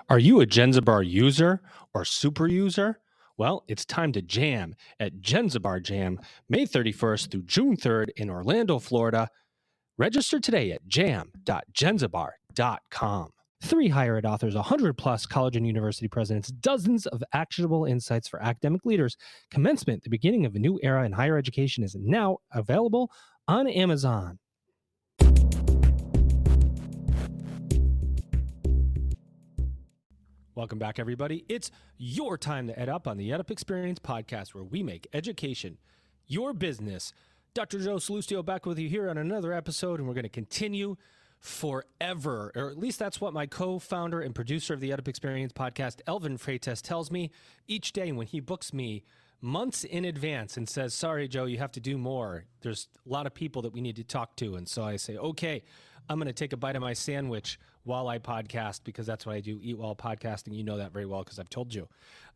Are you a Genzabar user or super user? Well, it's time to jam at Genzabar Jam, May 31st through June 3rd in Orlando, Florida. Register today at jam.genzabar.com. 3 higher ed authors, 100 plus college and university presidents, dozens of actionable insights for academic leaders. Commencement, the beginning of a new era in higher education, is now available on Amazon. Welcome back, everybody. It's your time to EdUp on the EdUp Experience podcast, where we make education your business. Dr. Joe Salustio back with you here on another episode, and we're going to continue forever, or at least that's what my co-founder and producer of the EdUp Experience podcast, Elvin Freitas, tells me each day when he books me months in advance and says, sorry, Joe, you have to do more. There's a lot of people that we need to talk to. And so I say, okay, I'm going to take a bite of my sandwich while I podcast, because that's what I do, eat while podcasting. You know that very well because I've told you.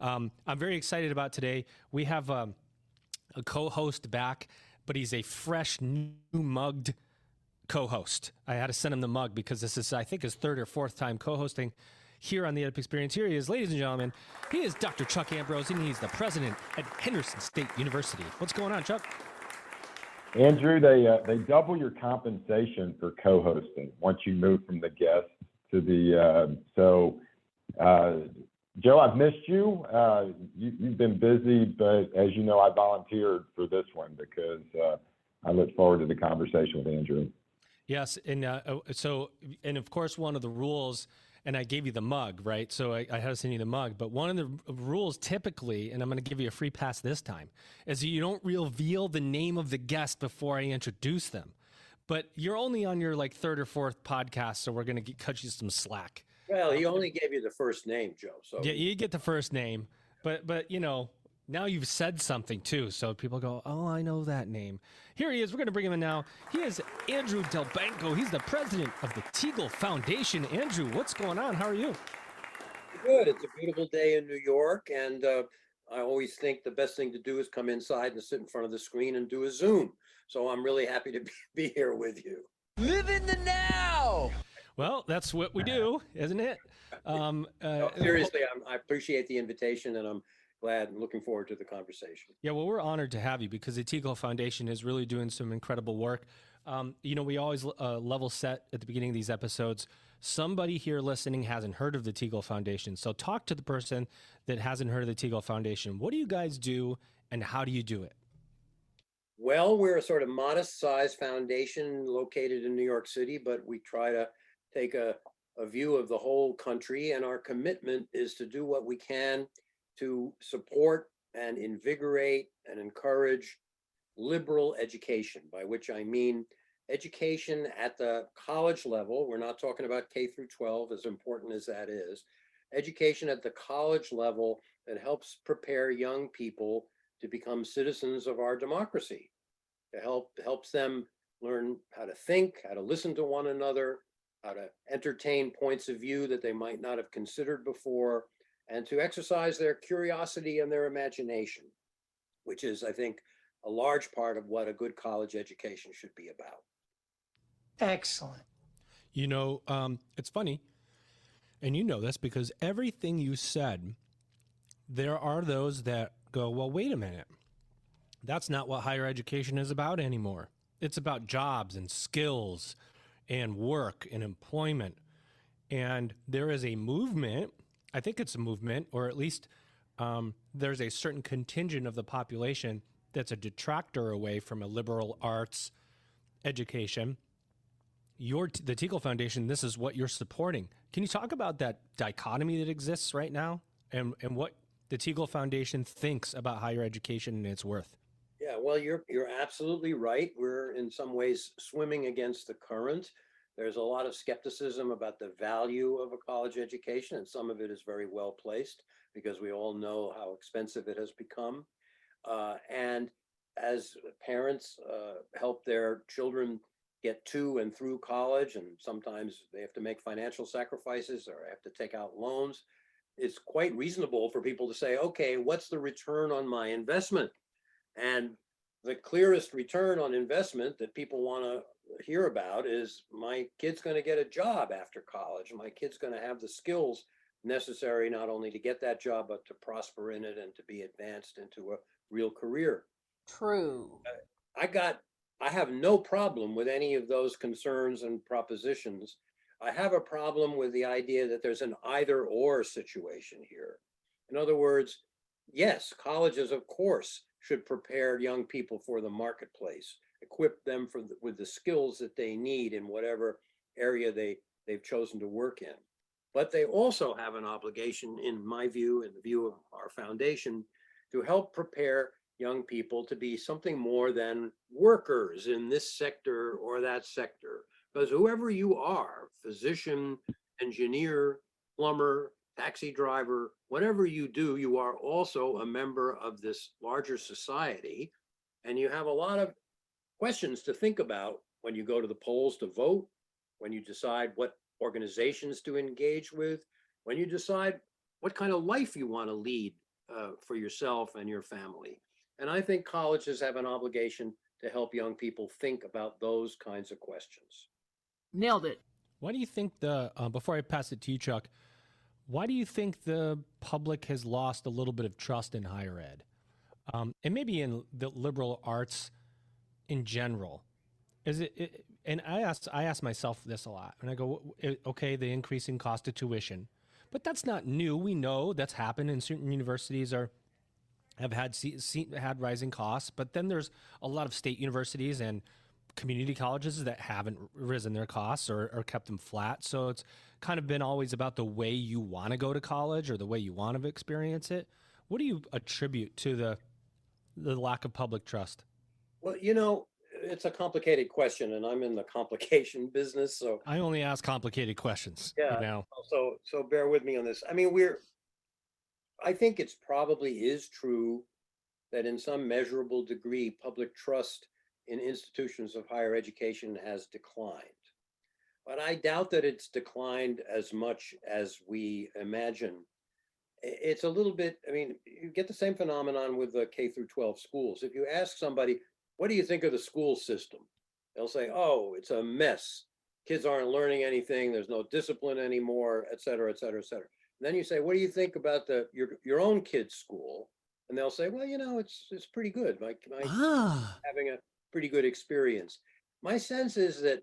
I'm very excited about today. We have a co-host back, but he's a fresh, new mugged co-host. I had to send him the mug because this is, I think, his third or fourth time co-hosting here on the EdUp Experience. Here he is, ladies and gentlemen. He is Dr. Chuck Ambrose, and he's the president at Henderson State University. What's going on, Chuck? Andrew, they double your compensation for co-hosting once you move from the guest to the Joe, I've missed you. You've been busy, but as you know, I volunteered for this one because I look forward to the conversation with Andrew. Yes, and and of course, one of the rules, and I gave you the mug, right? So I had to send you the mug, but one of the rules typically, and I'm going to give you a free pass this time, is that you don't reveal the name of the guest before I introduce them. But you're only on your third or fourth podcast, so we're going to cut you some slack. Well, he only gave you the first name, Joe. So yeah, you get the first name, but you know, now you've said something too, so people go, oh, I know that name. Here he is. We're going to bring him in now. He is Andrew Delbanco. He's the president of the Teagle Foundation. Andrew, what's going on? How are you? Good. It's a beautiful day in New York, and I always think the best thing to do is come inside and sit in front of the screen and do a Zoom. So I'm really happy to be here with you. Live in the now. Well, that's what we do, isn't it? No, seriously, I appreciate the invitation, and I'm glad and looking forward to the conversation. Yeah, well, we're honored to have you because the Teagle Foundation is really doing some incredible work. You know, we always level set at the beginning of these episodes. Somebody here listening hasn't heard of the Teagle Foundation. So talk to the person that hasn't heard of the Teagle Foundation. What do you guys do and how do you do it? Well, we're a sort of modest-sized foundation located in New York City, but we try to take a view of the whole country, and our commitment is to do what we can to support and invigorate and encourage liberal education, by which I mean education at the college level. We're not talking about K through 12, as important as that is. Education at the college level that helps prepare young people to become citizens of our democracy, helps them learn how to think, how to listen to one another, how to entertain points of view that they might not have considered before, and to exercise their curiosity and their imagination, which is, I think, a large part of what a good college education should be about. Excellent. You know, it's funny, and you know this because everything you said, there are those that go, well, wait a minute. That's not what higher education is about anymore. It's about jobs and skills and work and employment. And there is a movement, I think it's a movement, or at least there's a certain contingent of the population that's a detractor away from a liberal arts education. The Teagle Foundation, this is what you're supporting. Can you talk about that dichotomy that exists right now and what the Teagle Foundation thinks about higher education and its worth? Yeah, well, you're absolutely right. We're in some ways swimming against the current. There's a lot of skepticism about the value of a college education, and some of it is very well placed because we all know how expensive it has become. And as parents help their children get to and through college, and sometimes they have to make financial sacrifices or have to take out loans, it's quite reasonable for people to say, okay, what's the return on my investment? And the clearest return on investment that people want to hear about is my kid's going to get a job after college. My kid's going to have the skills necessary not only to get that job, but to prosper in it and to be advanced into a real career. True. I have no problem with any of those concerns and propositions. I have a problem with the idea that there's an either or situation here. In other words, yes, colleges, of course, should prepare young people for the marketplace, equip them with the skills that they need in whatever area they've chosen to work in. But they also have an obligation, in my view, in the view of our foundation, to help prepare young people to be something more than workers in this sector or that sector. Because whoever you are, physician, engineer, plumber, taxi driver, whatever you do, you are also a member of this larger society. And you have a lot of questions to think about when you go to the polls to vote, when you decide what organizations to engage with, when you decide what kind of life you want to lead for yourself and your family. And I think colleges have an obligation to help young people think about those kinds of questions. Nailed it. Why do you think before I pass it to you, Chuck, why do you think the public has lost a little bit of trust in higher ed? And maybe in the liberal arts in general? And I ask myself this a lot, and I go, okay, the increasing cost of tuition, but that's not new. We know that's happened, and certain universities have had rising costs, but then there's a lot of state universities and community colleges that haven't risen their costs or kept them flat. So it's kind of been always about the way you want to go to college or the way you want to experience it. What do you attribute to the lack of public trust? Well, it's a complicated question, and I'm in the complication business, so I only ask complicated questions. yeah. So bear with me on this. I mean, I think it's probably is true that in some measurable degree, public trust in institutions of higher education has declined. But I doubt that it's declined as much as we imagine. It's a little bit, I mean, you get the same phenomenon with the K through 12 schools. If you ask somebody, what do you think of the school system? They'll say, oh, it's a mess. Kids aren't learning anything. There's no discipline anymore, et cetera, et cetera, et cetera. And then you say, what do you think about your own kid's school? And they'll say, well, it's pretty good. My having a pretty good experience. My sense is that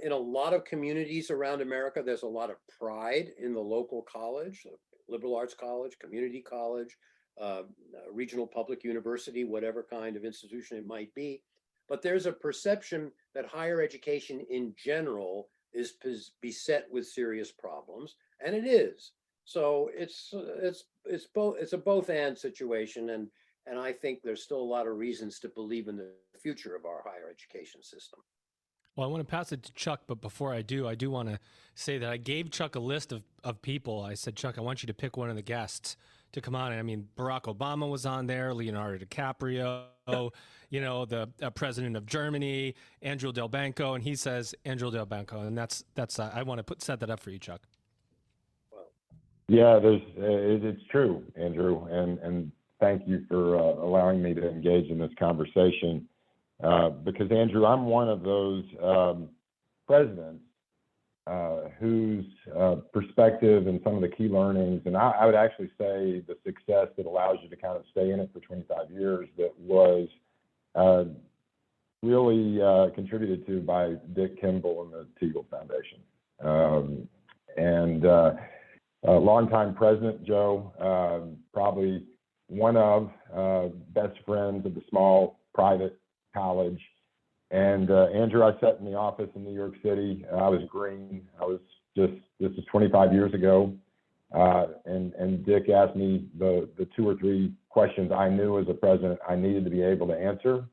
in a lot of communities around America, there's a lot of pride in the local college, liberal arts college, community college, regional public university, whatever kind of institution it might be. But there's a perception that higher education in general is beset with serious problems, and it is. So it's a both and situation, and I think there's still a lot of reasons to believe in the future of our higher education system. Well, I want to pass it to Chuck, but before I do want to say that I gave Chuck a list of people. I said, Chuck, I want you to pick one of the guests to come on. And I mean, Barack Obama was on there, Leonardo DiCaprio, the president of Germany, Andrew Delbanco, and he says Andrew Delbanco, and that's I want to set that up for you, Chuck. Yeah, it's true, Andrew, and thank you for allowing me to engage in this conversation. Because Andrew, I'm one of those presidents whose perspective and some of the key learnings, and I would actually say the success that allows you to kind of stay in it for 25 years, that was really contributed to by Dick Kimball and the Teagle Foundation. And longtime President Joe, probably one of best friends of the small private college. And Andrew, I sat in the office in New York City. I was green. This is 25 years ago. And Dick asked me the 2 or 3 questions I knew as a president I needed to be able to answer.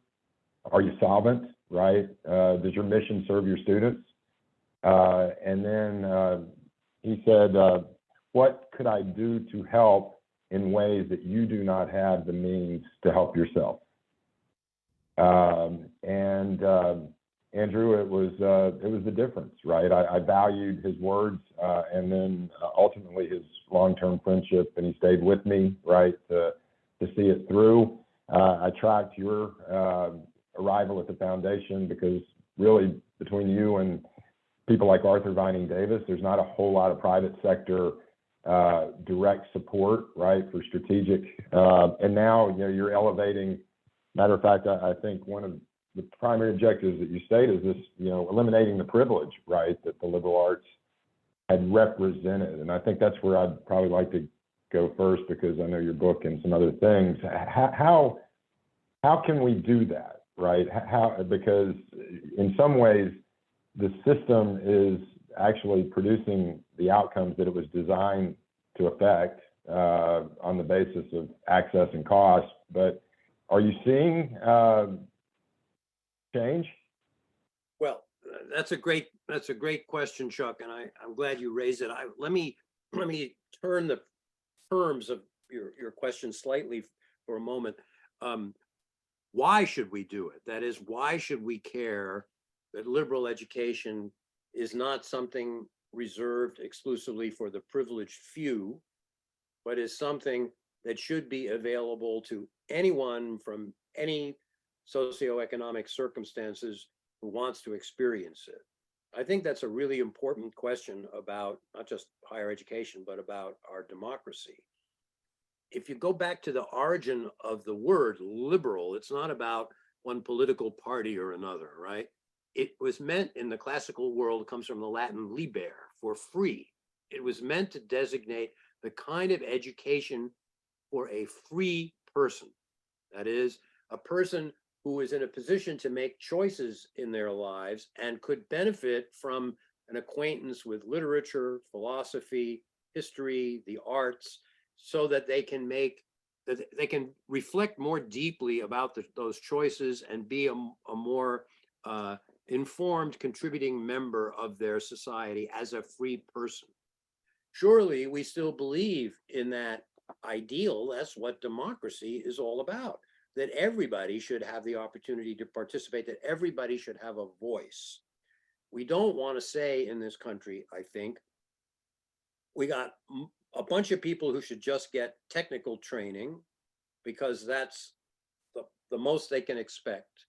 Are you solvent, right? Does your mission serve your students? And then he said, what could I do to help in ways that you do not have the means to help yourself? Andrew, it was the difference, right? I valued his words, and then ultimately his long-term friendship, and he stayed with me, right, to see it through. I tracked your arrival at the foundation because really between you and people like Arthur Vining Davis, there's not a whole lot of private sector direct support, right, for strategic. And now, you're elevating. Matter of fact, I think one of the primary objectives that you state is this, eliminating the privilege, right, that the liberal arts had represented. And I think that's where I'd probably like to go first, because I know your book and some other things. How can we do that, right? Because in some ways, the system is actually producing the outcomes that it was designed to affect on the basis of access and cost. But are you seeing change? Well, that's a great question, Chuck, and I'm glad you raised it. Let me turn the terms of your question slightly for a moment. Why should we do it? That is, why should we care that liberal education is not something reserved exclusively for the privileged few, but is something that should be available to anyone from any socioeconomic circumstances who wants to experience it? I think that's a really important question about not just higher education, but about our democracy. If you go back to the origin of the word liberal, it's not about one political party or another, right? It was meant in the classical world, comes from the Latin liber, for free. It was meant to designate the kind of education for a free person. That is, a person who is in a position to make choices in their lives and could benefit from an acquaintance with literature, philosophy, history, the arts, so that they can reflect more deeply about those choices and be a more informed, contributing member of their society as a free person. Surely we still believe in that ideal. That's what democracy is all about, that everybody should have the opportunity to participate, that everybody should have a voice. We don't want to say in this country, I think, we got a bunch of people who should just get technical training because that's the most they can expect.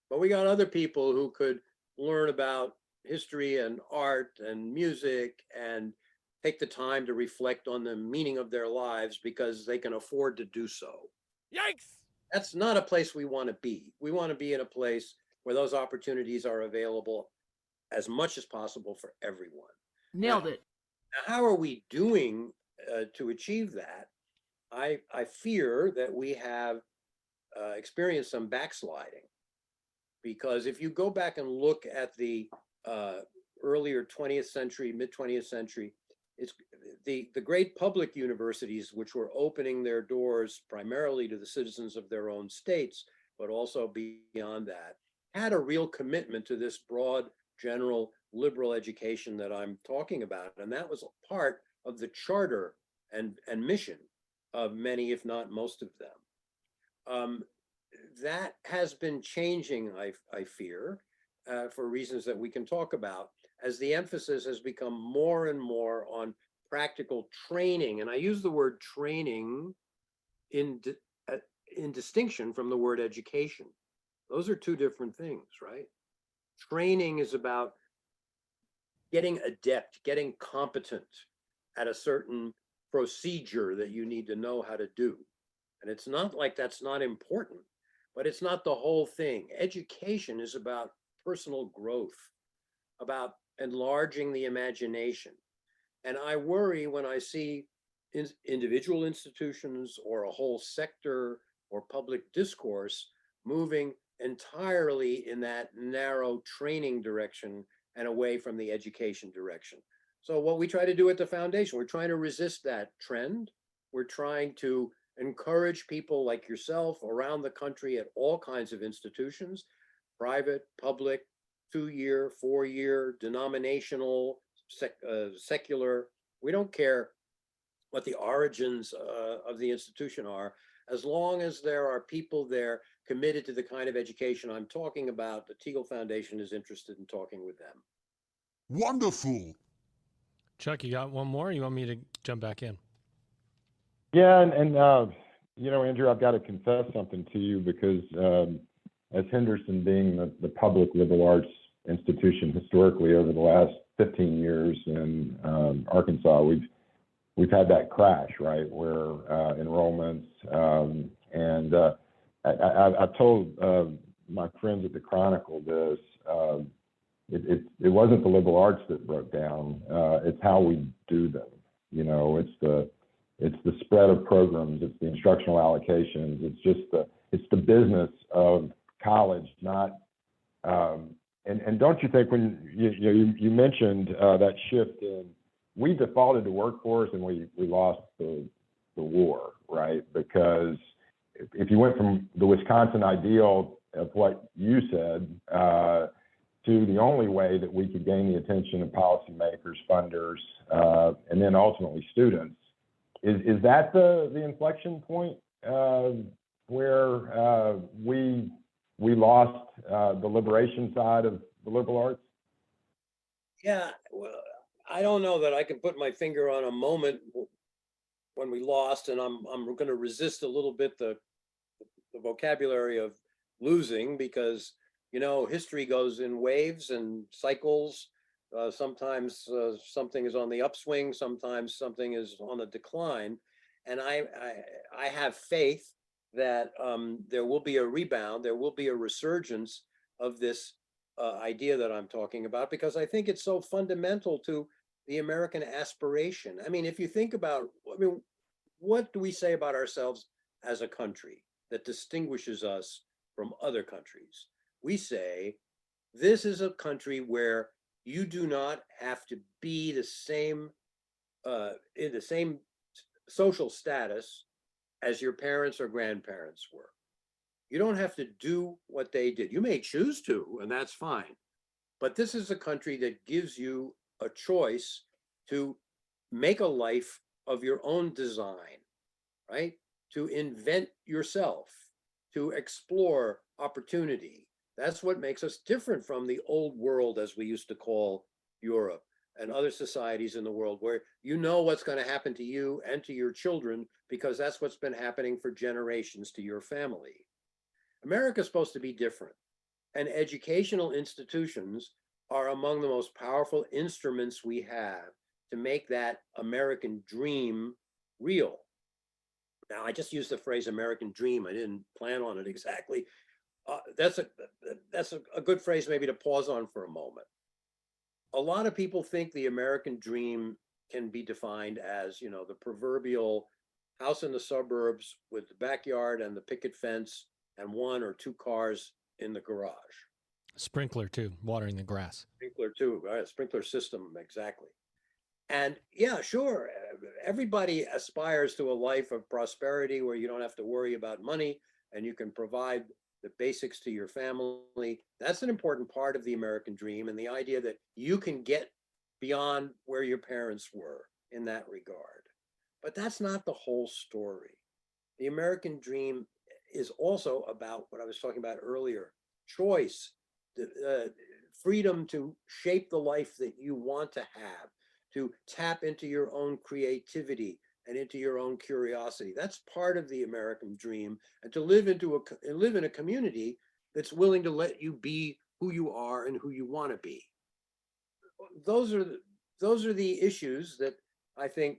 But we got other people who could learn about history and art and music and take the time to reflect on the meaning of their lives because they can afford to do so. Yikes! That's not a place we want to be. We want to be in a place where those opportunities are available as much as possible for everyone. Nailed it. Now, how are we doing to achieve that? I fear that we have experienced some backsliding, because if you go back and look at the earlier 20th century, mid 20th century, it's the great public universities, which were opening their doors primarily to the citizens of their own states, but also beyond that, had a real commitment to this broad, general, liberal education that I'm talking about. And that was a part of the charter and mission of many, if not most of them. That has been changing, I fear, for reasons that we can talk about, as the emphasis has become more and more on practical training. And I use the word training in distinction from the word education. Those are two different things, right? Training is about getting adept, getting competent at a certain procedure that you need to know how to do. And it's not like that's not important, but it's not the whole thing. Education is about personal growth, about enlarging the imagination. And I worry when I see individual institutions or a whole sector or public discourse moving entirely in that narrow training direction and away from the education direction. So what we try to do at the foundation, we're trying to resist that trend. We're trying to encourage people like yourself around the country at all kinds of institutions, private, public, 2-year, 4-year, denominational, secular. We don't care what the origins of the institution are, as long as there are people there committed to the kind of education I'm talking about. The Teagle Foundation is interested in talking with them. Wonderful. Chuck, you got one more? Or you want me to jump back in? Yeah, and Andrew, I've got to confess something to you, because as Henderson being the public liberal arts institution historically over the last 15 years in Arkansas, we've we've had that crash, right, where enrollments I've told my friends at the Chronicle this. It wasn't the liberal arts that broke down. It's how we do them. You know, it's the spread of programs. It's the instructional allocations. It's the business of college, not. And don't you think when you mentioned that shift in, we defaulted to workforce and we lost the war, right? Because if you went from the Wisconsin ideal of what you said to the only way that we could gain the attention of policymakers, funders, and then ultimately students, is that the inflection point where we lost the liberation side of the liberal arts? Yeah, well, I don't know that I can put my finger on a moment when we lost, and I'm going to resist a little bit the vocabulary of losing, because history goes in waves and cycles. Sometimes something is on the upswing, sometimes something is on the decline, and I have faith that there will be a rebound, there will be a resurgence of this idea that I'm talking about, because I think it's so fundamental to the American aspiration. I mean, if you think about, what do we say about ourselves as a country that distinguishes us from other countries? We say, this is a country where you do not have to be the same, in the same social status as your parents or grandparents were. You don't have to do what they did. You may choose to, and that's fine. But this is a country that gives you a choice to make a life of your own design, right? To invent yourself, to explore opportunity. That's what makes us different from the old world, as we used to call Europe and other societies in the world, where you know what's going to happen to you and to your children, because that's what's been happening for generations to your family. America is supposed to be different, and educational institutions are among the most powerful instruments we have to make that American dream real. Now, I just used the phrase American dream. I didn't plan on it exactly. That's a good phrase maybe to pause on for a moment. A lot of people think the American dream can be defined as, the proverbial house in the suburbs with the backyard and the picket fence and 1 or 2 cars in the garage. Sprinkler too, watering the grass. Sprinkler too, right? Sprinkler system, exactly. And yeah, sure, everybody aspires to a life of prosperity where you don't have to worry about money and you can provide the basics to your family. That's an important part of the American dream, and the idea that you can get beyond where your parents were in that regard. But that's not the whole story. The American dream is also about what I was talking about earlier: choice, freedom to shape the life that you want to have, to tap into your own creativity and into your own curiosity. That's part of the American dream, and to live in a community that's willing to let you be who you are and who you want to be. Those are the issues that I think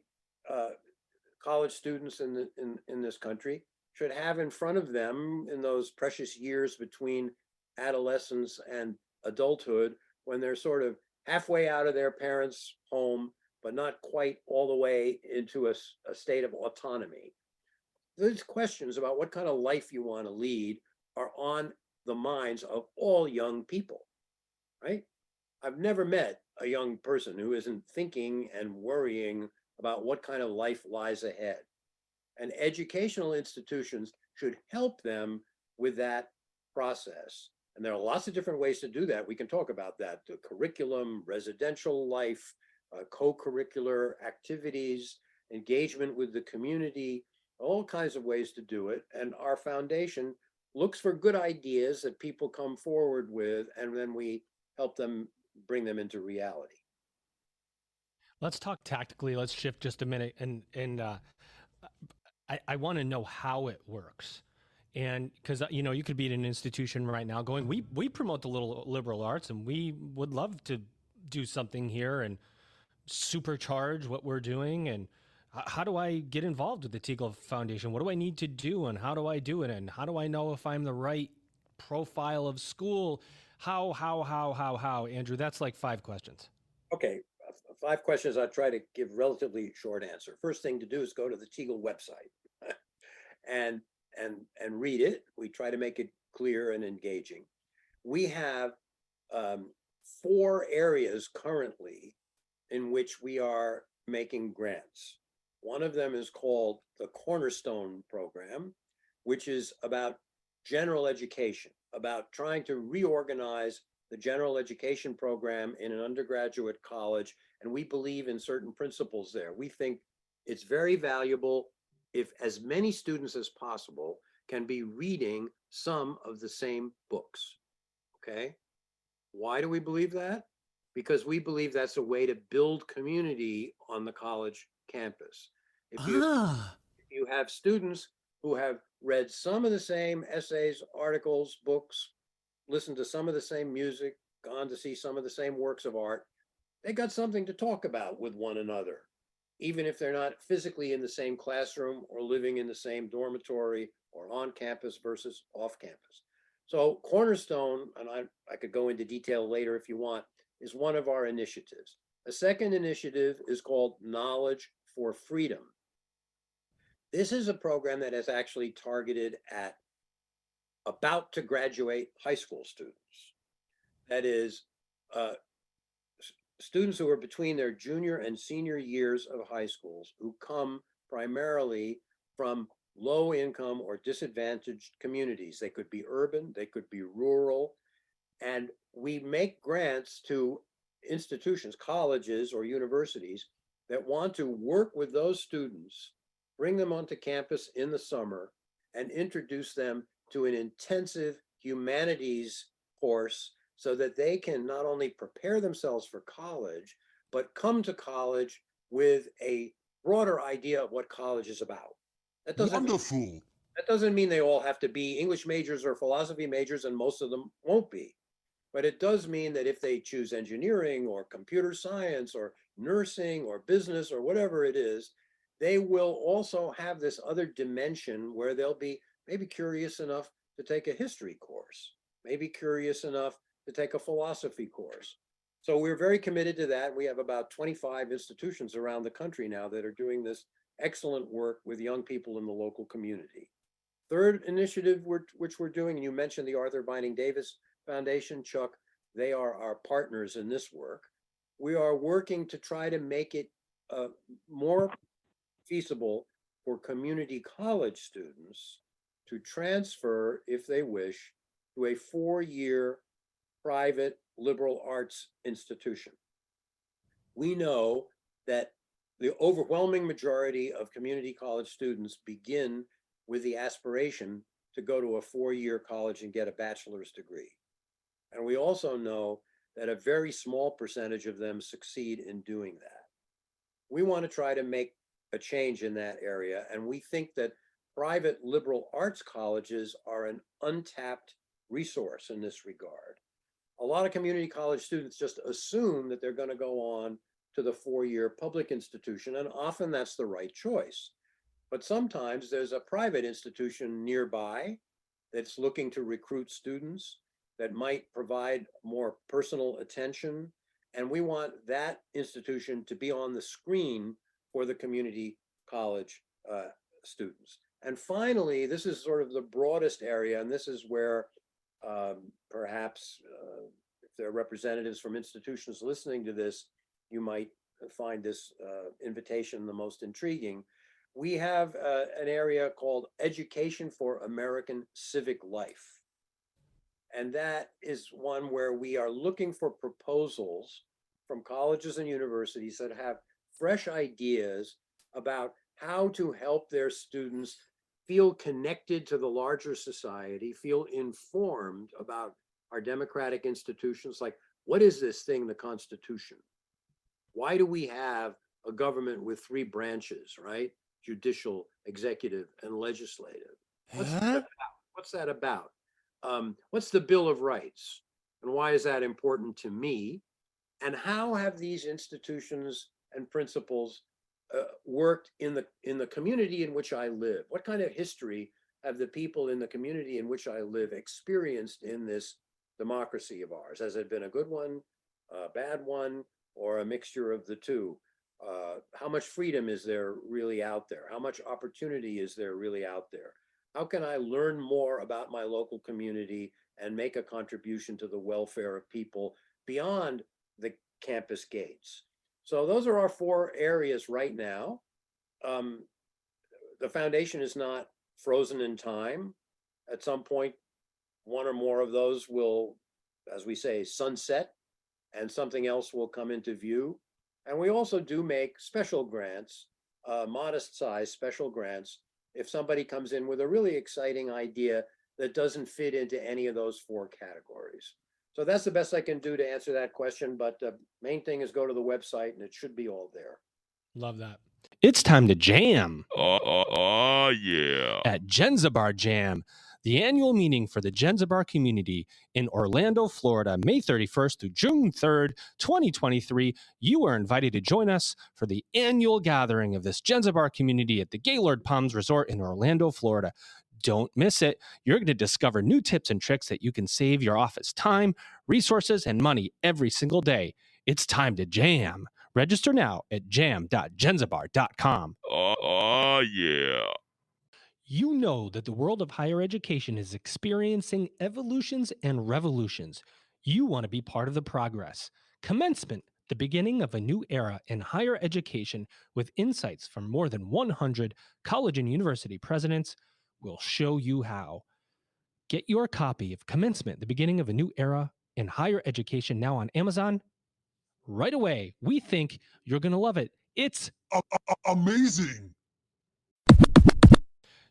college students in this country should have in front of them in those precious years between adolescence and adulthood, when they're sort of halfway out of their parents' home, but not quite all the way into a state of autonomy. These questions about what kind of life you want to lead are on the minds of all young people, right? I've never met a young person who isn't thinking and worrying about what kind of life lies ahead. And educational institutions should help them with that process. And there are lots of different ways to do that. We can talk about that: the curriculum, residential life, co-curricular activities, engagement with the community, all kinds of ways to do it. And our foundation looks for good ideas that people come forward with, and then we help them bring them into reality. Let's talk tactically. Let's shift just a minute, and I want to know how it works. And because, you could be at an institution right now going, we promote the little liberal arts, and we would love to do something here and supercharge what we're doing. And How do I get involved with the Teagle Foundation? What do I need to do, and how do I do it? And how do I know if I'm the right profile of school? How? Andrew, that's like 5 questions. Okay, 5 questions. I'll try to give relatively short answer. First thing to do is go to the Teagle website and read it. We try to make it clear and engaging. We have 4 areas currently in which we are making grants. One of them is called the Cornerstone Program, which is about general education, about trying to reorganize the general education program in an undergraduate college. And we believe in certain principles there. We think it's very valuable if as many students as possible can be reading some of the same books. Okay. Why do we believe that? Because we believe that's a way to build community on the college campus. If you have students who have read some of the same essays, articles, books, listened to some of the same music, gone to see some of the same works of art, they got something to talk about with one another, even if they're not physically in the same classroom or living in the same dormitory or on campus versus off campus. So Cornerstone, and I could go into detail later if you want, is one of our initiatives. A second initiative is called Knowledge for Freedom. This is a program that is actually targeted at about to graduate high school students. That is, students who are between their junior and senior years of high schools, who come primarily from low income or disadvantaged communities. They could be urban, they could be rural, and we make grants to institutions, colleges or universities that want to work with those students, bring them onto campus in the summer, and introduce them to an intensive humanities course so that they can not only prepare themselves for college, but come to college with a broader idea of what college is about. That doesn't mean they all have to be English majors or philosophy majors, and most of them won't be. But it does mean that if they choose engineering or computer science or nursing or business or whatever it is, they will also have this other dimension where they'll be maybe curious enough to take a history course, maybe curious enough to take a philosophy course. So we're very committed to that. We have about 25 institutions around the country now that are doing this excellent work with young people in the local community. Third initiative which we're doing, and you mentioned the Arthur Binding Davis Foundation, Chuck, they are our partners in this work. We are working to try to make it more feasible for community college students to transfer, if they wish, to a 4-year private liberal arts institution. We know that the overwhelming majority of community college students begin with the aspiration to go to a 4-year college and get a bachelor's degree. And we also know that a very small percentage of them succeed in doing that. We want to try to make a change in that area, and we think that private liberal arts colleges are an untapped resource in this regard. A lot of community college students just assume that they're going to go on to the 4-year public institution, and often that's the right choice. But sometimes there's a private institution nearby that's looking to recruit students, that might provide more personal attention, and we want that institution to be on the screen for the community college students. And finally, this is sort of the broadest area, and this is where perhaps if there are representatives from institutions listening to this, you might find this invitation the most intriguing. We have an area called Education for American Civic Life. And that is one where we are looking for proposals from colleges and universities that have fresh ideas about how to help their students feel connected to the larger society, feel informed about our democratic institutions. Like, what is this thing, the Constitution? Why do we have a government with 3 branches, right? Judicial, executive, and legislative. What's that about? What's the Bill of Rights? And why is that important to me? And how have these institutions and principles worked in the community in which I live? What kind of history have the people in the community in which I live experienced in this democracy of ours? Has it been a good one, a bad one, or a mixture of the two? How much freedom is there really out there? How much opportunity is there really out there? How can I learn more about my local community and make a contribution to the welfare of people beyond the campus gates? So those are our 4 areas right now. The foundation is not frozen in time. At some point, one or more of those will, as we say, sunset, and something else will come into view. And we also do make special grants, modest size special grants, if somebody comes in with a really exciting idea that doesn't fit into any of those 4 categories. So that's the best I can do to answer that question. But the main thing is go to the website and it should be all there. Love that. It's time to jam. Yeah. At Genzabar Jam, the annual meeting for the Genzabar community in Orlando, Florida, May 31st through June 3rd, 2023. You are invited to join us for the annual gathering of this Genzabar community at the Gaylord Palms Resort in Orlando, Florida. Don't miss it. You're going to discover new tips and tricks that you can save your office time, resources, and money every single day. It's time to jam. Register now at jam.genzabar.com. Yeah. You know that the world of higher education is experiencing evolutions and revolutions. You want to be part of the progress. Commencement, the beginning of a new era in higher education with insights from more than 100 college and university presidents, will show you how. Get your copy of Commencement, the beginning of a new era in higher education now on Amazon right away. We think you're going to love it. It's Amazing.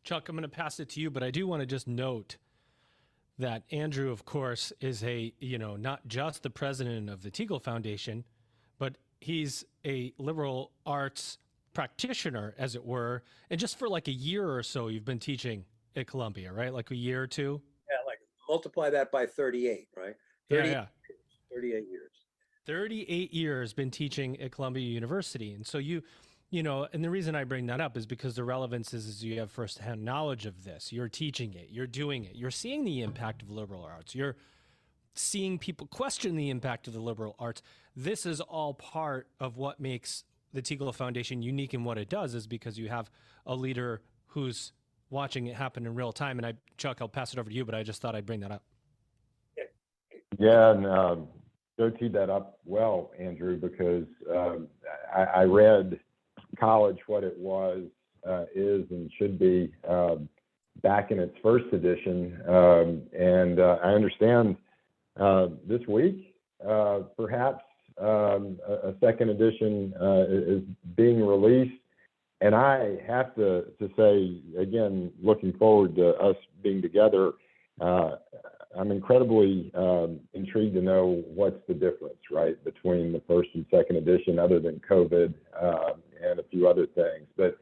Chuck, I'm going to pass it to you, but I do want to just note that Andrew, of course, is not just the president of the Teagle Foundation, but he's a liberal arts practitioner, as it were. And just for like a year or so, you've been teaching at Columbia, right? Like a year or two? Yeah, like multiply that by 38, right? 30, Yeah. 38 years. 38 years been teaching at Columbia University. And so and the reason I bring that up is because the relevance is you have firsthand knowledge of this. You're teaching it, you're doing it, you're seeing the impact of liberal arts, you're seeing people question the impact of the liberal arts. This is all part of what makes the Teagle Foundation unique in what it does, is because you have a leader who's watching it happen in real time. And Chuck, I'll pass it over to you, but I just thought I'd bring that up. Yeah, and Joe teed that up well, Andrew, because I read college what it was, is, and should be back in its first edition. And I understand this week, perhaps a second edition is being released. And I have to say, again, looking forward to us being together, I'm incredibly intrigued to know what's the difference, right, between the first and second edition, other than COVID and a few other things. But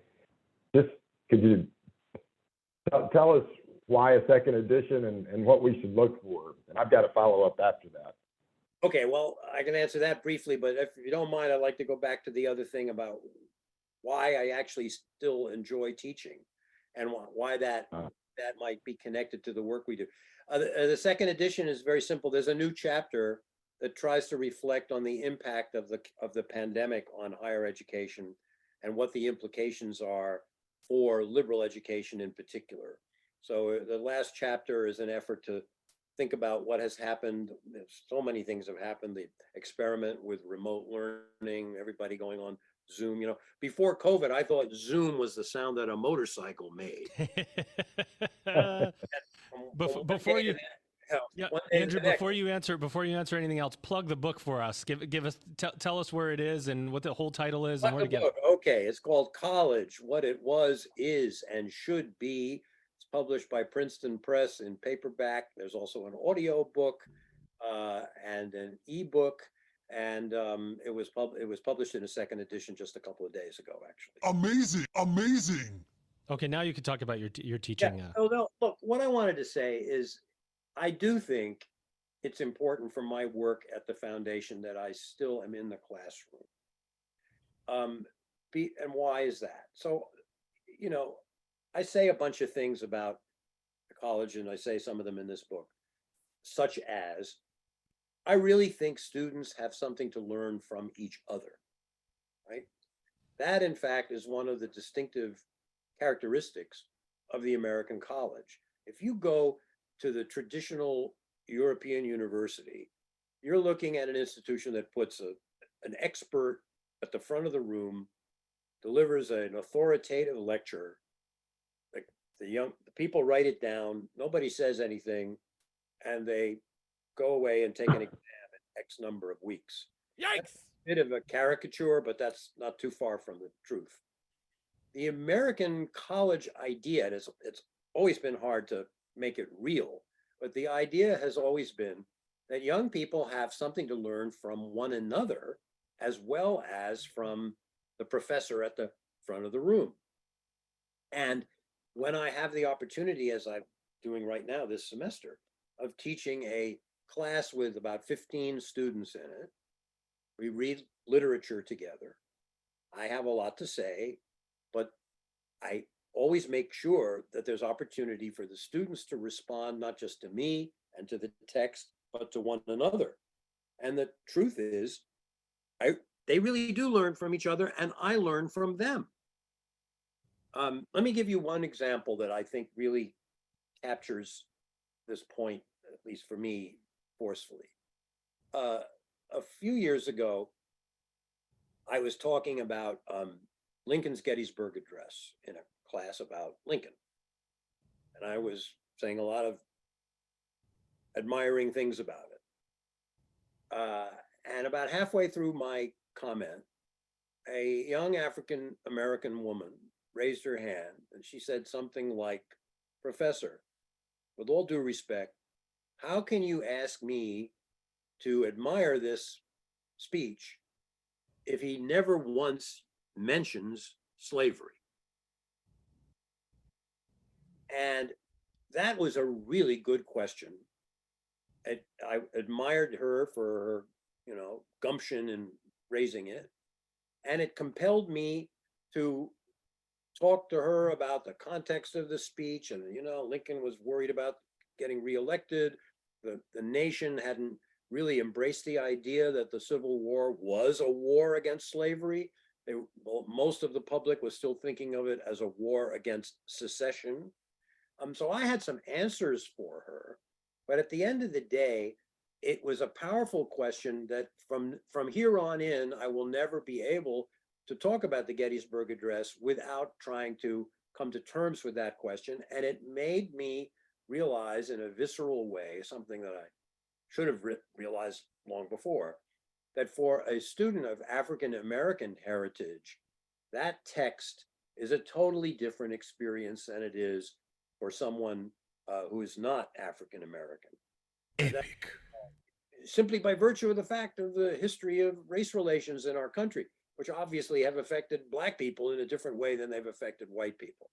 just could you tell us why a second edition and what we should look for? And I've got a follow-up after that. Okay, well, I can answer that briefly, but if you don't mind, I'd like to go back to the other thing about why I actually still enjoy teaching and why that might be connected to the work we do. The second edition is very simple. There's a new chapter that tries to reflect on the impact of the pandemic on higher education and what the implications are for liberal education in particular. So the last chapter is an effort to think about what has happened. So many things have happened. The experiment with remote learning, everybody going on Zoom. Before COVID, I thought Zoom was the sound that a motorcycle made. Before you, Andrew, before you answer anything else, plug the book for us. Give us, tell us where it is and what the whole title is and where to get it. Okay, it's called College: What It Was, Is, and Should Be. It's published by Princeton Press in paperback. There's also an audio book and an ebook. And it was published in a second edition just a couple of days ago, actually. Amazing. Okay, now you can talk about your teaching. Yeah. No, look, what I wanted to say is I do think it's important for my work at the foundation that I still am in the classroom. And why is that? So, you know, I say a bunch of things about the college, and I say some of them in this book, such as I really think students have something to learn from each other, right? That, in fact, is one of the distinctive characteristics of the American college. If you go to the traditional European university, you're looking at an institution that puts an expert at the front of the room, delivers an authoritative lecture. Like the people write it down, nobody says anything, and they go away and take an exam in X number of weeks. Yikes! Bit of a caricature, but that's not too far from the truth. The American college idea, and it's always been hard to make it real, but the idea has always been that young people have something to learn from one another as well as from the professor at the front of the room. And when I have the opportunity, as I'm doing right now this semester, of teaching a class with about 15 students in it, we read literature together. I have a lot to say, but I always make sure that there's opportunity for the students to respond, not just to me and to the text, but to one another. And the truth is, they really do learn from each other, and I learn from them. Let me give you one example that I think really captures this point, at least for me, forcefully. A few years ago, I was talking about Lincoln's Gettysburg Address in a class about Lincoln. And I was saying a lot of admiring things about it. And about halfway through my comment, a young African American woman raised her hand and she said something like, "Professor, with all due respect, how can you ask me to admire this speech if he never once mentions slavery?" And that was a really good question. I admired her for her, gumption in raising it. And it compelled me to talk to her about the context of the speech. And, Lincoln was worried about getting reelected. The nation hadn't really embraced the idea that the Civil War was a war against slavery. Most of the public was still thinking of it as a war against secession. So I had some answers for her, but at the end of the day, it was a powerful question that from here on in, I will never be able to talk about the Gettysburg Address without trying to come to terms with that question. And it made me realize in a visceral way, something that I should have realized long before, that for a student of African American heritage, that text is a totally different experience than it is for someone who is not African American. Epic. Simply by virtue of the fact of the history of race relations in our country, which obviously have affected Black people in a different way than they've affected white people.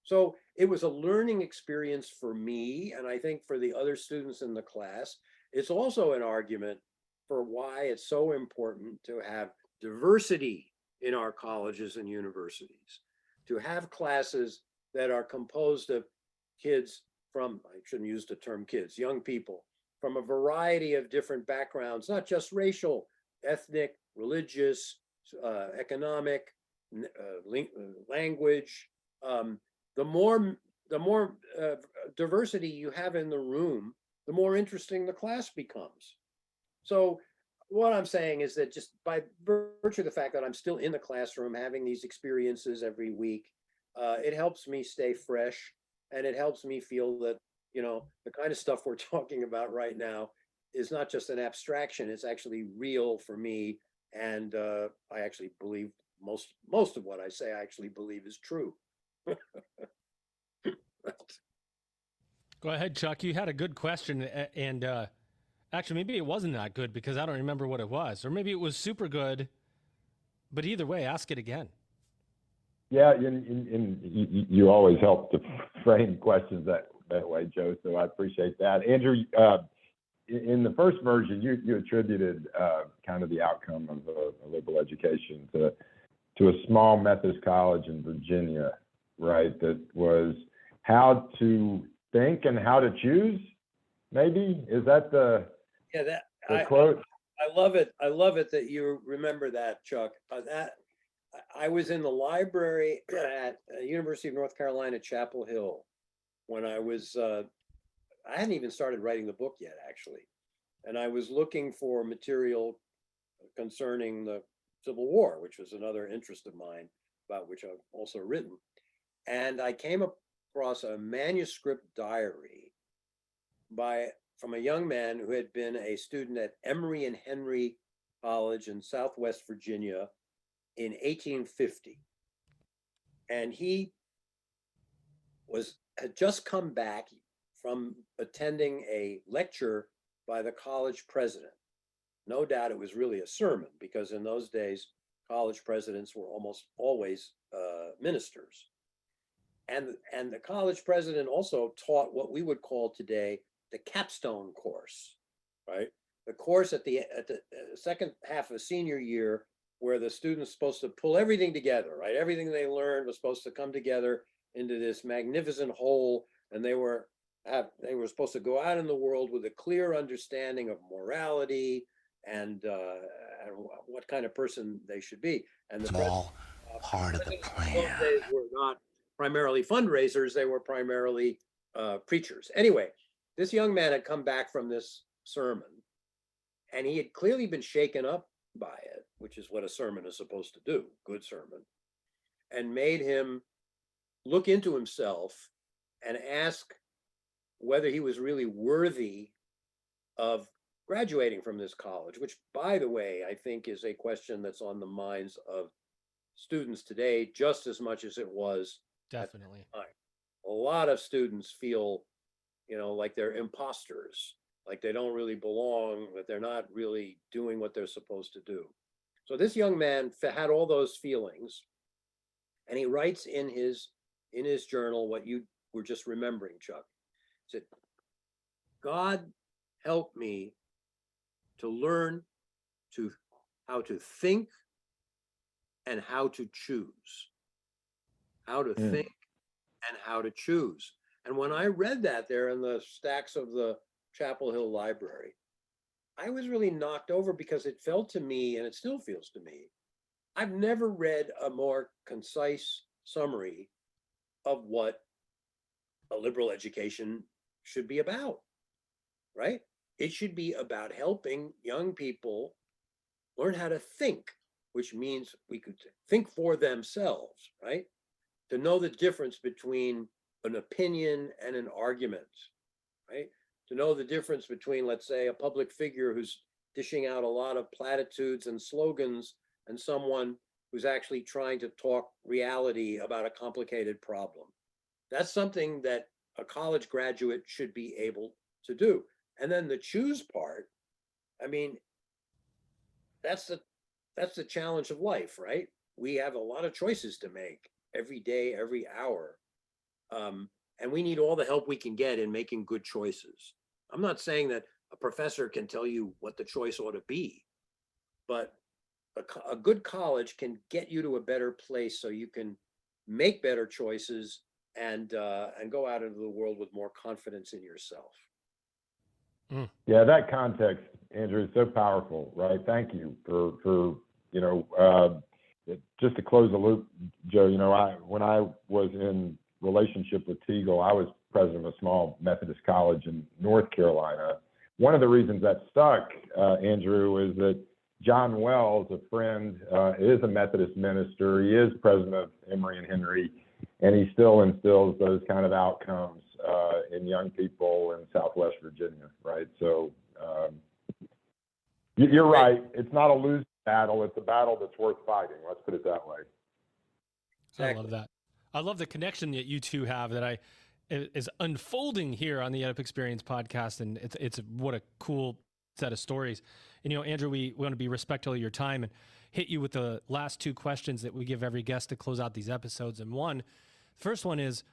So it was a learning experience for me, and I think for the other students in the class. It's also an argument for why it's so important to have diversity in our colleges and universities, to have classes that are composed of kids from, I shouldn't use the term kids, young people from a variety of different backgrounds, not just racial, ethnic, religious, economic, language. The more diversity you have in the room, the more interesting the class becomes. So what I'm saying is that just by virtue of the fact that I'm still in the classroom having these experiences every week, it helps me stay fresh, and it helps me feel that, the kind of stuff we're talking about right now is not just an abstraction, it's actually real for me. And I actually believe most of what I say, I actually believe is true. Go ahead, Chuck. You had a good question, and actually, maybe it wasn't that good because I don't remember what it was, or maybe it was super good. But either way, ask it again. Yeah, you always help to frame questions that way, Joe. So I appreciate that, Andrew. In the first version, you attributed kind of the outcome of a liberal education to to a small Methodist college in Virginia, right? That was how to think and how to choose. Maybe is that the quote? I love it. I love it that you remember that, Chuck. I was in the library at University of North Carolina, Chapel Hill, when I hadn't even started writing the book yet, actually. And I was looking for material concerning the Civil War, which was another interest of mine, about which I've also written. And I came across a manuscript diary from a young man who had been a student at Emory and Henry College in Southwest Virginia in 1850. And he had just come back from attending a lecture by the college president. No doubt it was really a sermon, because in those days, college presidents were almost always ministers. And the college president also taught what we would call today the capstone course, right? The course at the second half of senior year, where the student's supposed to pull everything together, right? Everything they learned was supposed to come together into this magnificent whole, and they were supposed to go out in the world with a clear understanding of morality and what kind of person they should be. And the all part of the plan. Those days were not primarily fundraisers; they were primarily preachers. Anyway, this young man had come back from this sermon, and he had clearly been shaken up by it, which is what a sermon is supposed to do, good sermon, and made him look into himself and ask whether he was really worthy of graduating from this college, which, by the way, I think is a question that's on the minds of students today just as much as it was. Definitely. A lot of students feel, like they're imposters, like they don't really belong, that they're not really doing what they're supposed to do. So this young man had all those feelings, and he writes in his journal what you were just remembering, Chuck. He said, "God help me to learn how to think and how to choose. How to think and how to choose." And when I read that there in the stacks of the Chapel Hill Library, I was really knocked over, because it felt to me, and it still feels to me, I've never read a more concise summary of what a liberal education should be about, right? It should be about helping young people learn how to think, which means we could think for themselves, right? To know the difference between an opinion and an argument, right? To know the difference between, let's say, a public figure who's dishing out a lot of platitudes and slogans and someone who's actually trying to talk reality about a complicated problem. That's something that a college graduate should be able to do. And then the choose part, I mean, that's the challenge of life, right? We have a lot of choices to make every day, every hour. And we need all the help we can get in making good choices. I'm not saying that a professor can tell you what the choice ought to be, but a good college can get you to a better place so you can make better choices and go out into the world with more confidence in yourself. Yeah, that context, Andrew, is so powerful, right? Thank you for just to close the loop, Joe. When I was in relationship with Teagle, I was president of a small Methodist college in North Carolina. One of the reasons that stuck, Andrew, is that John Wells, a friend, is a Methodist minister. He is president of Emory and Henry, and he still instills those kind of outcomes in young people in Southwest Virginia, right? So you're right. It's not a losing battle. It's a battle that's worth fighting. Let's put it that way. Exactly. I love that. I love the connection that you two have that is unfolding here on the EdUp Experience podcast, and it's what a cool set of stories. And Andrew, we want to be respectful of your time and hit you with the last two questions that we give every guest to close out these episodes. And first one is,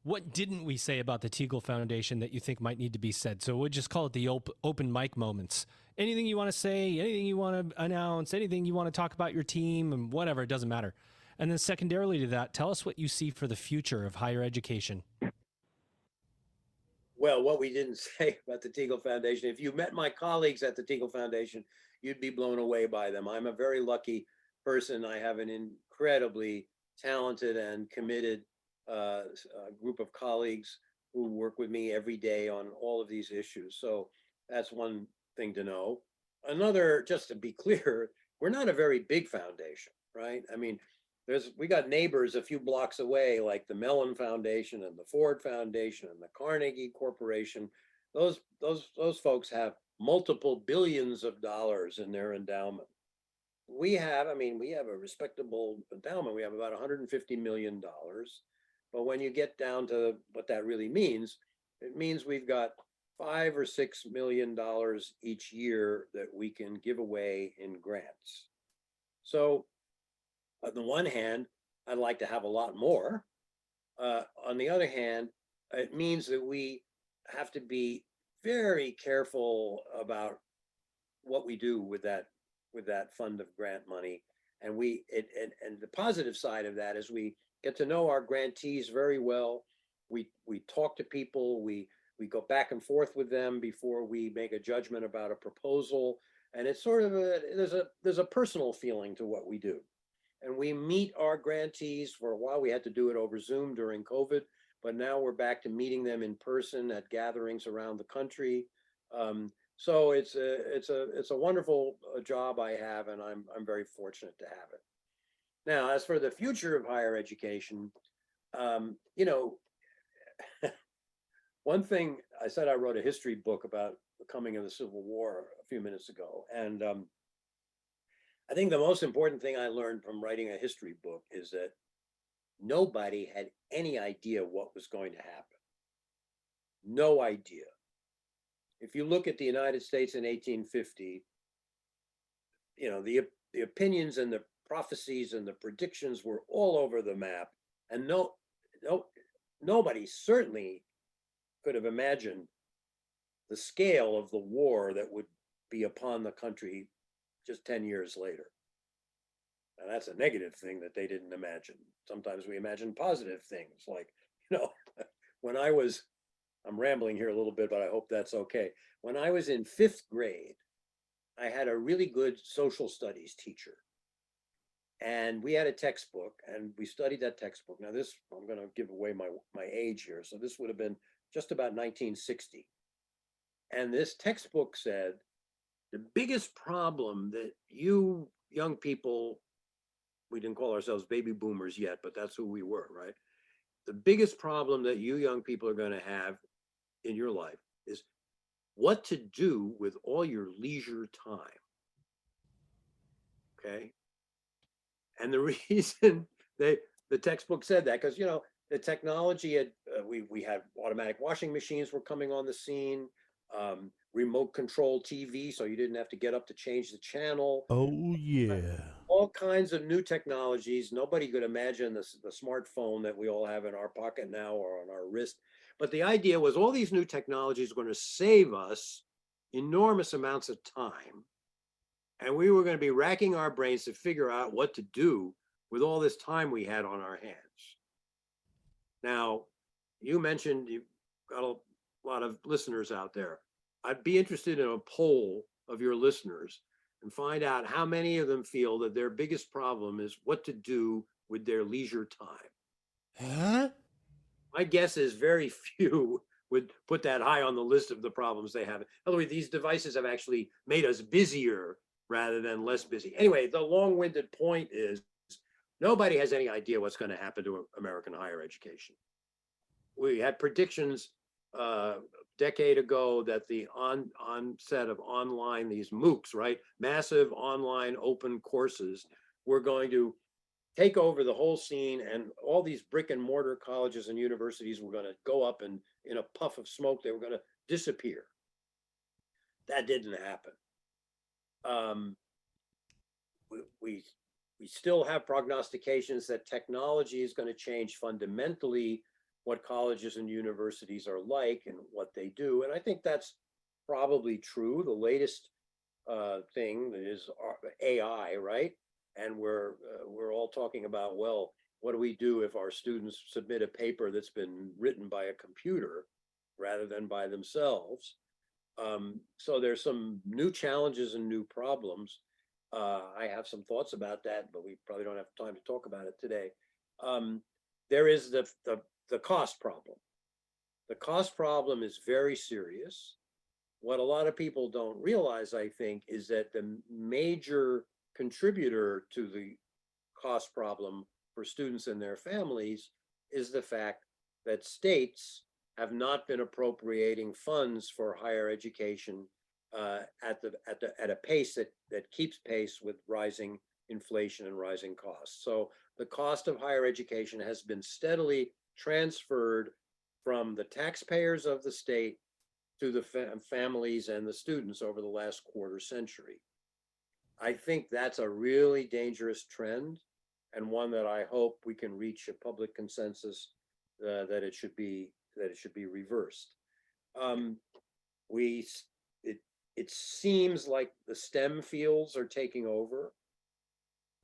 what didn't we say about the Teagle Foundation that you think might need to be said? So we'll just call it the open mic moments. anything you want to say, anything you want to announce, anything you want to talk about your team and whatever, it doesn't matter. And then secondarily to that, tell us what you see for the future of higher education. Well, what we didn't say about the Teagle Foundation, if you met my colleagues at the Teagle Foundation, you'd be blown away by them. I'm a very lucky person. I have an incredibly talented and committed group of colleagues who work with me every day on all of these issues. So that's one thing to know. Another, just to be clear, we're not a very big foundation, right? I mean, we got neighbors a few blocks away, like the Mellon Foundation and the Ford Foundation and the Carnegie Corporation. Those folks have multiple billions of dollars in their endowment. We have a respectable endowment. We have about $150 million. But when you get down to what that really means, it means we've got $5 or $6 million each year that we can give away in grants. So on the one hand, I'd like to have a lot more. On the other hand, it means that we have to be very careful about what we do with that fund of grant money. And and the positive side of that is we get to know our grantees very well. We talk to people, we go back and forth with them before we make a judgment about a proposal. And it's sort of there's a personal feeling to what we do. And we meet our grantees. For a while, we had to do it over Zoom during COVID, but now we're back to meeting them in person at gatherings around the country. So it's a wonderful job I have, and I'm very fortunate to have it. Now, as for the future of higher education, one thing I said, I wrote a history book about the coming of the Civil War a few minutes ago, and I think the most important thing I learned from writing a history book is that nobody had any idea what was going to happen. No idea. If you look at the United States in 1850, the opinions and the prophecies and the predictions were all over the map, and nobody certainly could have imagined the scale of the war that would be upon the country just 10 years later. And that's a negative thing that they didn't imagine. Sometimes we imagine positive things, like, when I'm rambling here a little bit, but I hope that's okay. When I was in 5th grade, I had a really good social studies teacher. And we had a textbook, and we studied that textbook. Now this, I'm going to give away my age here. So this would have been just about 1960. And this textbook said, the biggest problem that you young people, we didn't call ourselves baby boomers yet, but that's who we were, right? The biggest problem that you young people are going to have in your life is what to do with all your leisure time. Okay. And the reason the textbook said that, because, the technology had, we had automatic washing machines were coming on the scene, remote control TV, so you didn't have to get up to change the channel. Oh, yeah. All kinds of new technologies. Nobody could imagine the smartphone that we all have in our pocket now or on our wrist. But the idea was all these new technologies were going to save us enormous amounts of time. And we were going to be racking our brains to figure out what to do with all this time we had on our hands. Now, you mentioned you've got a lot of listeners out there. I'd be interested in a poll of your listeners and find out how many of them feel that their biggest problem is what to do with their leisure time. Huh? My guess is very few would put that high on the list of the problems they have. In other words, these devices have actually made us busier rather than less busy. Anyway, the long-winded point is nobody has any idea what's going to happen to American higher education. We had predictions a decade ago that the onset of online, these MOOCs, right? Massive online open courses, were going to take over the whole scene, and all these brick and mortar colleges and universities were going to go up, and in a puff of smoke, they were going to disappear. That didn't happen. We still have prognostications that technology is going to change fundamentally what colleges and universities are like and what they do. And I think that's probably true. The latest thing that is AI, right? And we're all talking about, well, what do we do if our students submit a paper that's been written by a computer rather than by themselves? So there's some new challenges and new problems. I have some thoughts about that, but we probably don't have time to talk about it today. There is the cost problem. The cost problem is very serious. What a lot of people don't realize, I think, is that the major contributor to the cost problem for students and their families is the fact that states have not been appropriating funds for higher education at a pace that keeps pace with rising inflation and rising costs. So the cost of higher education has been steadily transferred from the taxpayers of the state to the families and the students over the last quarter century. I think that's a really dangerous trend, and one that I hope we can reach a public consensus that it should be reversed. It seems like the STEM fields are taking over: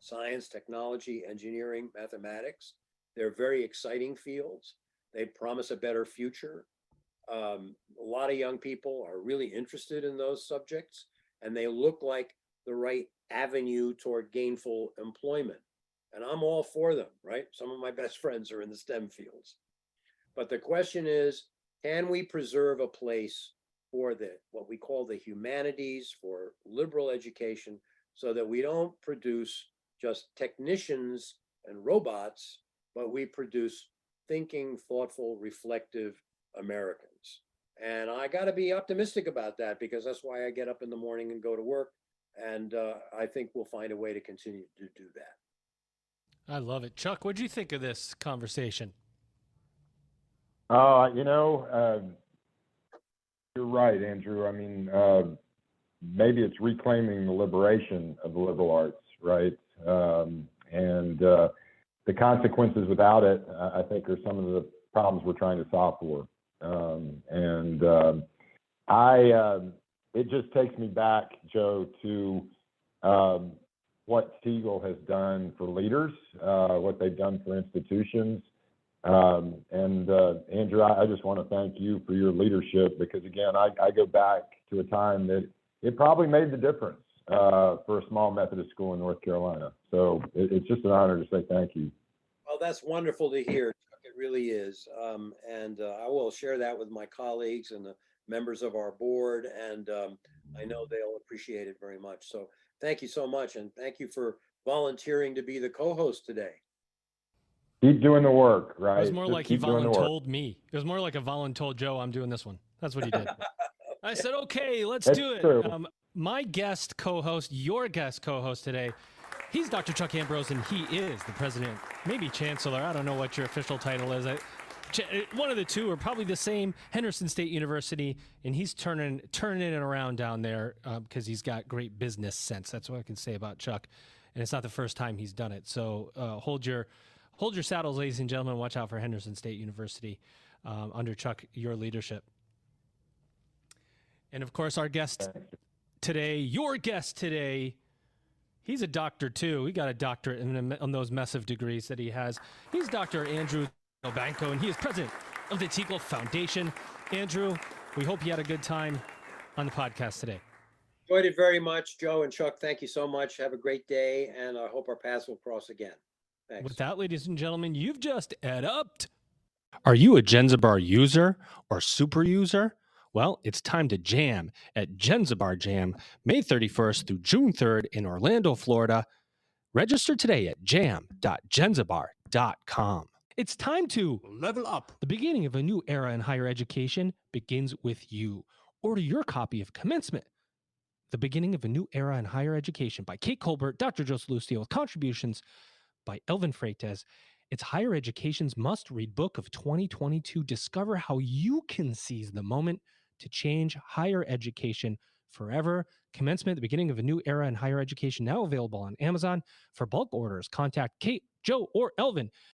science, technology, engineering, mathematics. They're very exciting fields. They promise a better future. A lot of young people are really interested in those subjects, and they look like the right avenue toward gainful employment. And I'm all for them, right? Some of my best friends are in the STEM fields. But the question is, can we preserve a place for what we call the humanities, for liberal education, so that we don't produce just technicians and robots, but we produce thinking, thoughtful, reflective Americans? And I got to be optimistic about that, because that's why I get up in the morning and go to work. And I think we'll find a way to continue to do that. I love it. Chuck, what'd you think of this conversation? You're right, Andrew. I mean, maybe it's reclaiming the liberation of the liberal arts, right? And the consequences without it, I think, are some of the problems we're trying to solve for. It just takes me back, Joe, to what Teagle has done for leaders, what they've done for institutions. Andrew, I just want to thank you for your leadership, because again, I go back to a time that it probably made the difference for a small Methodist school in North Carolina. So it's just an honor to say thank you. Well, that's wonderful to hear, Chuck. It really is. I will share that with my colleagues and the members of our board, and I know they'll appreciate it very much. So thank you so much, and thank you for volunteering to be the co-host today. Keep doing the work, right? It was more like he voluntold me. It was more like a voluntold Joe, I'm doing this one. That's what he did. I said, okay, let's do it. True. My guest co-host, your guest co-host today, he's Dr. Chuck Ambrose, and he is the president, maybe chancellor. I don't know what your official title is. One of the two are probably the same, Henderson State University, and he's turning it around down there because he's got great business sense. That's what I can say about Chuck, and it's not the first time he's done it. So hold your saddles, ladies and gentlemen. Watch out for Henderson State University under Chuck, your leadership. And of course, our guest today, your guest today, he's a doctor too. He got a doctorate on those massive degrees that he has. He's Dr. Andrew Delbanco, and he is president of the Teagle Foundation. Andrew, we hope you had a good time on the podcast today. Enjoyed it very much, Joe and Chuck. Thank you so much. Have a great day, and I hope our paths will cross again. Thanks. With that, ladies and gentlemen, you've just EdUp'd. Are you a Genzabar user or super user? Well, it's time to jam at Genzabar Jam, May 31st through June 3rd in Orlando, Florida. Register today at jam.genzabar.com. It's time to level up. The beginning of a new era in higher education begins with you. Order your copy of Commencement, The Beginning of a New Era in Higher Education by Kate Colbert, Dr. Joe Salustio, with contributions by Elvin Freitas. It's higher education's must-read book of 2022. Discover how you can seize the moment to change higher education forever. Commencement, The Beginning of a New Era in Higher Education, now available on Amazon. For bulk orders, contact Kate, Joe, or Elvin